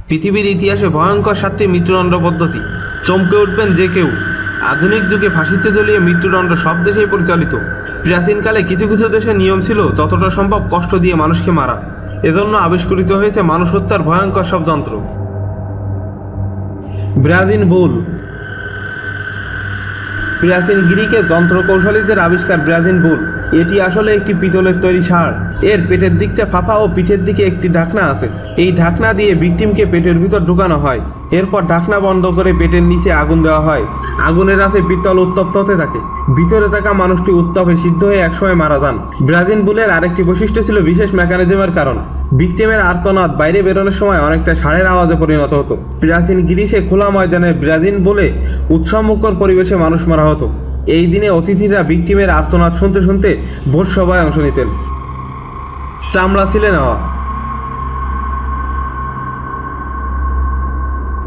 পৃথিবীর ইতিহাসে ভয়ঙ্কর 7টি মৃত্যুদণ্ড পদ্ধতি। চমকে উঠবেন যে কেউ। আধুনিক যুগে ফাঁসিতে ঝুলিয়ে মৃত্যুদণ্ড সব দেশেই পরিচালিত। প্রাচীনকালে কিছু কিছু দেশে নিয়ম ছিল যতটা সম্ভব কষ্ট দিয়ে মানুষকে মারা। এজন্য আবিষ্কৃত হয়েছে মানুষ হত্যার ভয়ঙ্কর সব যন্ত্র। ব্রাজিন বুল। প্রাচীন গ্রিকে যন্ত্রকৌশলীদের আবিষ্কার ব্রাজিন বুল। এটি আসলে একটি পিতলের তৈরি ষাঁড়। এর পেটের দিকটা ফাঁপা ও পিঠের দিকে একটি ঢাকনা আছে। এই ঢাকনা দিয়ে ভিকটিমকে পেটের ভিতর ঢুকানো হয়। এরপর ঢাকনা বন্ধ করে পেটের নিচে আগুন দেওয়া হয়। আগুনের আছে পিতল উত্তপ্ত হতে থাকে। ভিতরে থাকা মানুষটি উত্তাপে সিদ্ধ হয়ে একসময় মারা যান। ব্রাজিন বুলের আরেকটি বৈশিষ্ট্য ছিল বিশেষ মেকানিজমের কারণ। ভিকটিমের আর্তনাদ বাইরে বেরোনোর সময় অনেকটা ষাঁড়ের আওয়াজে পরিণত হতো। প্রাচীন গ্রিসে খোলা ময়দানে ব্রাজিন বলে উৎসবমুখর পরিবেশে মানুষ মারা হতো। এই দিনে অতিথিরা ভিকটিমের আর্তনাদ শুনতে শুনতে ভোজ সভায় অংশ নিতেন। চামড়া ছিলে নেওয়া।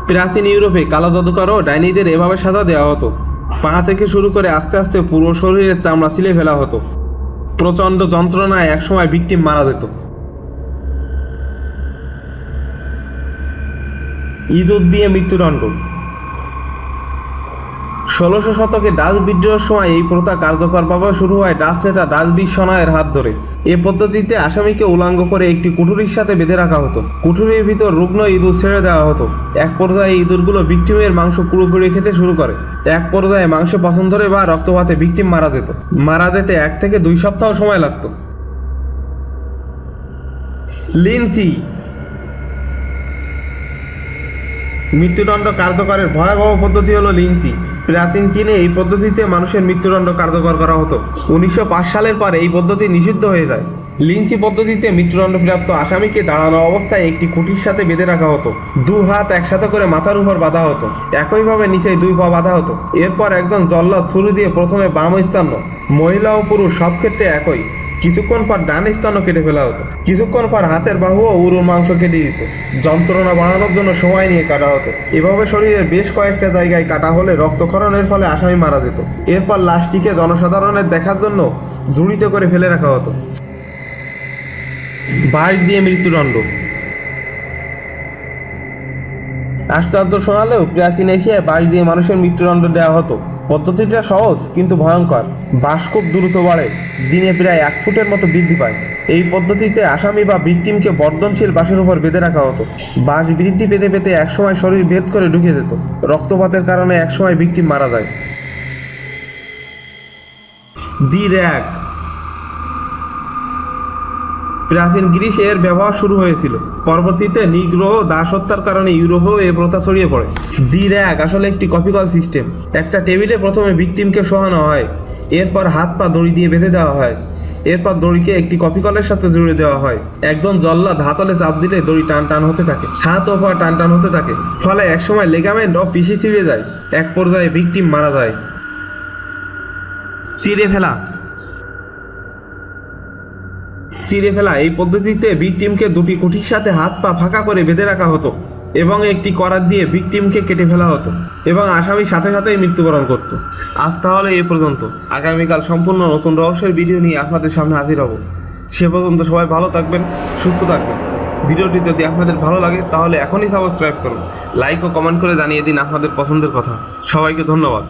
প্রাচীন ইউরোপে কালো জাদুকর ও ডাইনিদের এভাবে সাজা দেওয়া হতো। পা থেকে শুরু করে আস্তে আস্তে পুরো শরীরের চামড়া ছিলে ফেলা হতো। প্রচণ্ড যন্ত্রণায় একসময় ভিকটিম মারা যেত। ইঁদুর দিয়ে মৃত্যুদণ্ড। 1600 শতকে ডাচ বিদ্রোহের সময় এই প্রথা কার্যকরভাবে শুরু হয় ডাচ নেতা ডাচ বিশ্বনায়ের হাত ধরে। এ পদ্ধতিতে আসামিকে উলঙ্গ করে একটি কুঠুরির সাথে বেঁধে রাখা হতো। কুঠুরির ভিতর রুগ্ন ইঁদুর ছেড়ে দেওয়া হতো। এক পর্যায়ে ইঁদুরগুলো ভিকটিমের মাংস পুরোপুরি খেতে শুরু করে। এক পর্যায়ে মাংস পছন্দ ধরে বা রক্তপাতে ভিকটিম মারা যেত। মারা যেতে 1 থেকে 2 সপ্তাহ সময় লাগতো। লিঞ্চি। মৃত্যুদণ্ড কার্যকরের ভয়াবহ পদ্ধতি হলো লিঞ্চি। প্রাচীন চীনে এই পদ্ধতিতে মানুষের মৃত্যুদণ্ড কার্যকর করা হতো। 1905 সালের পর এই পদ্ধতি নিষিদ্ধ হয়ে যায়। লিঞ্চি পদ্ধতিতে মৃত্যুদণ্ডপ্রাপ্ত আসামিকে দাঁড়ানো অবস্থায় একটি খুঁটির সাথে বেঁধে রাখা হতো। 2 হাত একসাথে করে মাথার উপর বাঁধা হতো। একইভাবে নিচে 2 পা বাঁধা হতো। এরপর একজন জল্লাদ ছুরি দিয়ে প্রথমে বাম স্তন, মহিলা ও পুরুষ সব ক্ষেত্রে একই। কিছুক্ষণ পর ডান স্তনও কেটে ফেলা হতো। কিছুক্ষণ পর হাতের বাহু ও উরুর মাংস কেটে দিত। যন্ত্রণা বাড়ানোর জন্য সময় নিয়ে কাটা হতো। এভাবে শরীরের বেশ কয়েকটা জায়গায় কাটা হলে রক্তক্ষরণের ফলে আসামি মারা যেত। এরপর লাশটিকে জনসাধারণের দেখার জন্য ঝুড়িতে করে ফেলে রাখা হতো। বাঁশ দিয়ে মৃত্যুদণ্ড। আশ্চর্য শোনালেও প্রাচীন এশিয়ায় বাঁশ দিয়ে মানুষের মৃত্যুদণ্ড দেওয়া হতো। পদ্ধতিটা সহজ কিন্তু ভয়ঙ্কর। বাঁশ খুব দ্রুত বাড়ে, দিনে প্রায় 1 ফুটের মতো বৃদ্ধি পায়। এই পদ্ধতিতে আসামি বা ভিকটিমকে বর্ধনশীল বাঁশের উপর বেঁধে রাখা হতো। বাঁশ বৃদ্ধি পেতে পেতে একসময় শরীর ভেদ করে ঢুকে যেত। রক্তপাতের কারণে একসময় ভিকটিম মারা যায়। দি র্যাক। প্রাচীন গ্রিসে এর ব্যবহার শুরু হয়েছিল। পরবর্তীতে নিগ্রহ দাস হত্যার কারণে ইউরোপেও এই প্রথা ছড়িয়ে পড়ে। দি র্যাক আসলে একটি কপিকল সিস্টেম। একটা টেবিলে প্রথমে ভিকটিমকে শোয়ানো হয়। এরপর হাত পা দড়ি দিয়ে বেঁধে দেওয়া হয়। এরপর দড়িকে একটি কপিকলের সাথে জুড়ে দেওয়া হয়। একজন জল্লাদ হাতলে চাপ দিলে দড়ি টান টান হতে থাকে। হাত ও পা টান টান হতে থাকে। ফলে একসময় লেগামেন্ট ও পিষি ছিঁড়ে যায়। এক পর্যায়ে ভিকটিম মারা যায়। চিড়ে ফেলা। চিড়ে ফেলা এই পদ্ধতিতে ভিকটিমকে 2টি কুঠির সাথে হাত পা ফাঁকা করে বেঁধে রাখা হতো এবং একটি করাত দিয়ে ভিকটিমকে কেটে ফেলা হতো এবং আসামি সাথে সাথেই মৃত্যুবরণ করত। আজ তাহলে এই পর্যন্ত। আগামীকাল সম্পূর্ণ নতুন রহস্যের ভিডিও নিয়ে আপনাদের সামনে হাজির হব। সে পর্যন্ত সবাই ভালো থাকবেন, সুস্থ থাকবেন। ভিডিওটি যদি আপনাদের ভালো লাগে তাহলে এখনই সাবস্ক্রাইব করুন। লাইক ও কমেন্ট করে জানিয়ে দিন আপনাদের পছন্দের কথা। সবাইকে ধন্যবাদ।